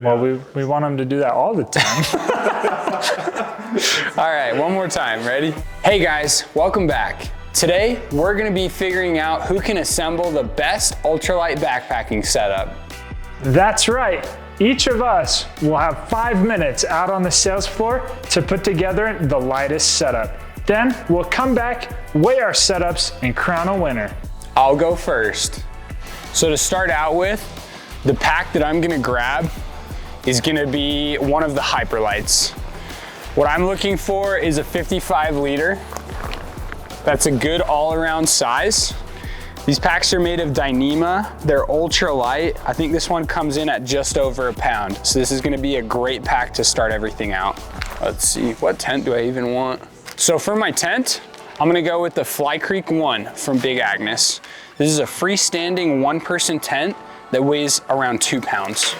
Well, we want them to do that all the time. All right, one more time, ready? Hey guys, welcome back. Today, we're gonna be figuring out who can assemble the best ultralight backpacking setup. That's right. Each of us will have 5 minutes out on the sales floor to put together the lightest setup. Then we'll come back, weigh our setups, and crown a winner. I'll go first. So to start out with, the pack that I'm gonna grab is gonna be one of the Hyperlights. What I'm looking for is a 55 liter. That's a good all-around size. These packs are made of Dyneema. They're ultra light. I think this one comes in at just over a pound. So this is gonna be a great pack to start everything out. Let's see, what tent do I even want? So for my tent, I'm gonna go with the Fly Creek 1 from Big Agnes. This is a freestanding one-person tent that weighs around 2 pounds.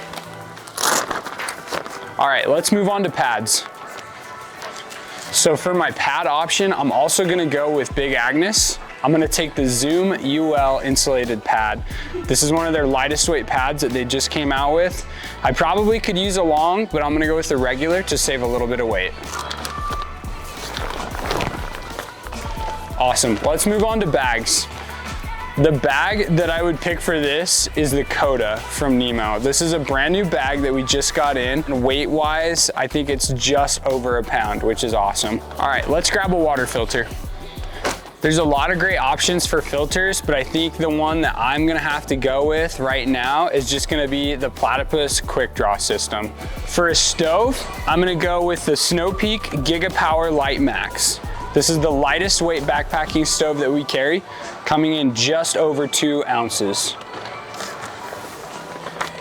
All right, let's move on to pads. So for my pad option, I'm also gonna go with Big Agnes. I'm gonna take the Zoom UL insulated pad. This is one of their lightest weight pads that they just came out with. I probably could use a long, but I'm gonna go with the regular to save a little bit of weight. Awesome, let's move on to bags. The bag that I would pick for this is the Coda from Nemo. This is a brand new bag that we just got in. Weight-wise, I think it's just over a pound, which is awesome. All right, let's grab a water filter. There's a lot of great options for filters, but I think the one that I'm gonna have to go with right now is just gonna be the Platypus Quick Draw system. For a stove, I'm gonna go with the Snow Peak Gigapower Light Max. This is the lightest weight backpacking stove that we carry, coming in just over 2 ounces.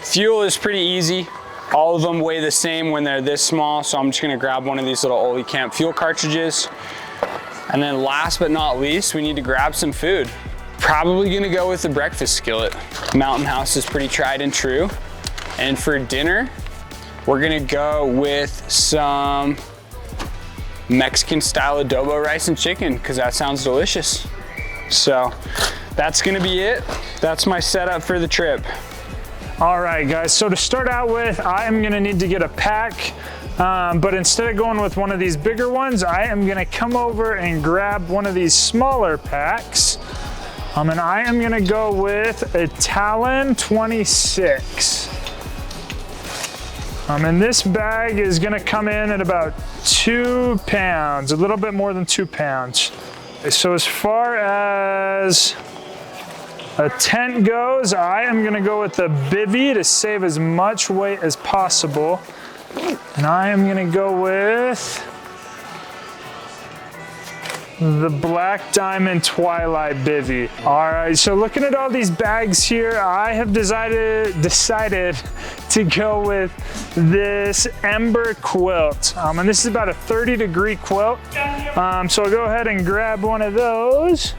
Fuel is pretty easy. All of them weigh the same when they're this small, so I'm just gonna grab one of these little Ole Camp fuel cartridges. And then last but not least, we need to grab some food. Probably gonna go with the breakfast skillet. Mountain House is pretty tried and true. And for dinner, we're gonna go with some Mexican style adobo rice and chicken, because that sounds delicious. So that's gonna be it. That's my setup for the trip. All right, guys, so to start out with, I am gonna need to get a pack, but instead of going with one of these bigger ones, I am gonna come over and grab one of these smaller packs. And I am gonna go with a Talon 26. And this bag is gonna come in at about 2 pounds, a little bit more than 2 pounds. So as far as a tent goes, I am gonna go with the Bivy to save as much weight as possible. And I am gonna go with the Black Diamond Twilight Bivy. All right, so looking at all these bags here, I have decided to go with this Ember quilt. And this is about a 30-degree quilt. So I'll go ahead and grab one of those.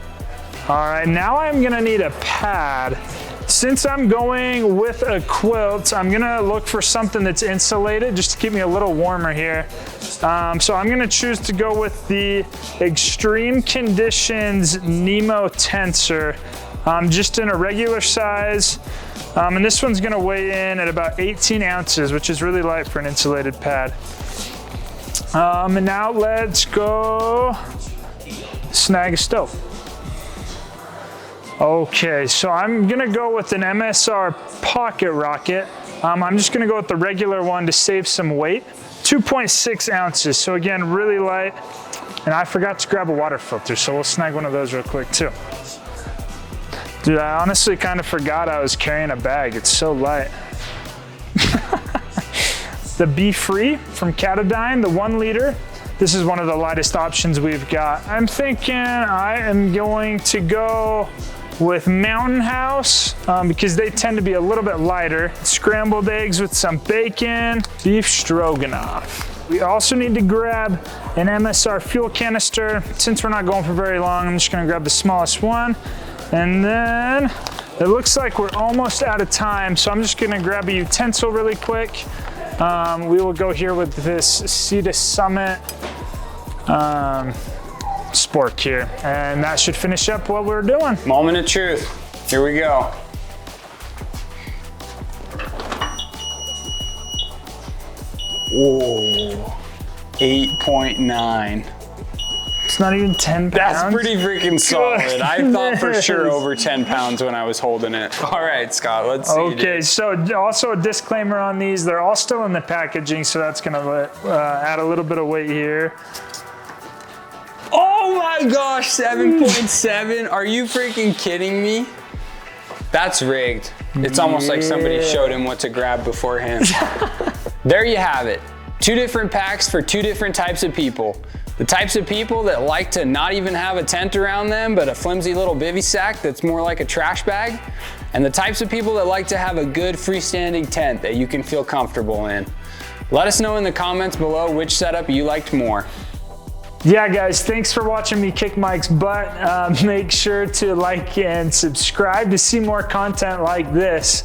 All right, now I'm gonna need a pad. Since I'm going with a quilt, I'm gonna look for something that's insulated just to keep me a little warmer here. So I'm gonna choose to go with the Extreme Conditions Nemo Tensor, just in a regular size. And this one's gonna weigh in at about 18 ounces, which is really light for an insulated pad. And now let's go snag a stove. Okay, so I'm gonna go with an MSR Pocket Rocket. I'm just gonna go with the regular one to save some weight. 2.6 ounces, so again, really light. And I forgot to grab a water filter, so we'll snag one of those real quick too. Dude, I honestly kind of forgot I was carrying a bag. It's so light. The Be Free from Catadyne, the 1 liter. This is one of the lightest options we've got. I'm thinking I am going to go with Mountain House because they tend to be a little bit lighter. Scrambled eggs with some bacon, beef stroganoff. We also need to grab an MSR fuel canister. Since we're not going for very long, I'm just gonna grab the smallest one. And then it looks like we're almost out of time, so I'm just gonna grab a utensil really quick. We will go here with this Sea Summit spork here, and that should finish up what we're doing. Moment of truth, here we go. Whoa, 8.9. It's not even 10 pounds. That's pretty freaking solid. I thought for sure over 10 pounds when I was holding it. All right, Scott, let's see. Okay, so also a disclaimer on these. They're all still in the packaging, so that's gonna add a little bit of weight here. Oh my gosh, 7.7. Are you freaking kidding me? That's rigged. It's almost like somebody showed him what to grab beforehand. There you have it. 2 different packs for 2 different types of people. The types of people that like to not even have a tent around them, but a flimsy little bivy sack that's more like a trash bag. And the types of people that like to have a good freestanding tent that you can feel comfortable in. Let us know in the comments below which setup you liked more. Yeah, guys, thanks for watching me kick Mike's butt. Make sure to like and subscribe to see more content like this.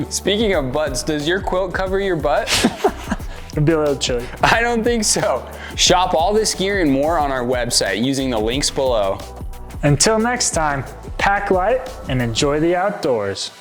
Speaking of butts, does your quilt cover your butt? It'd be a little chilly. I don't think so. Shop all this gear and more on our website using the links below. Until next time, pack light and enjoy the outdoors.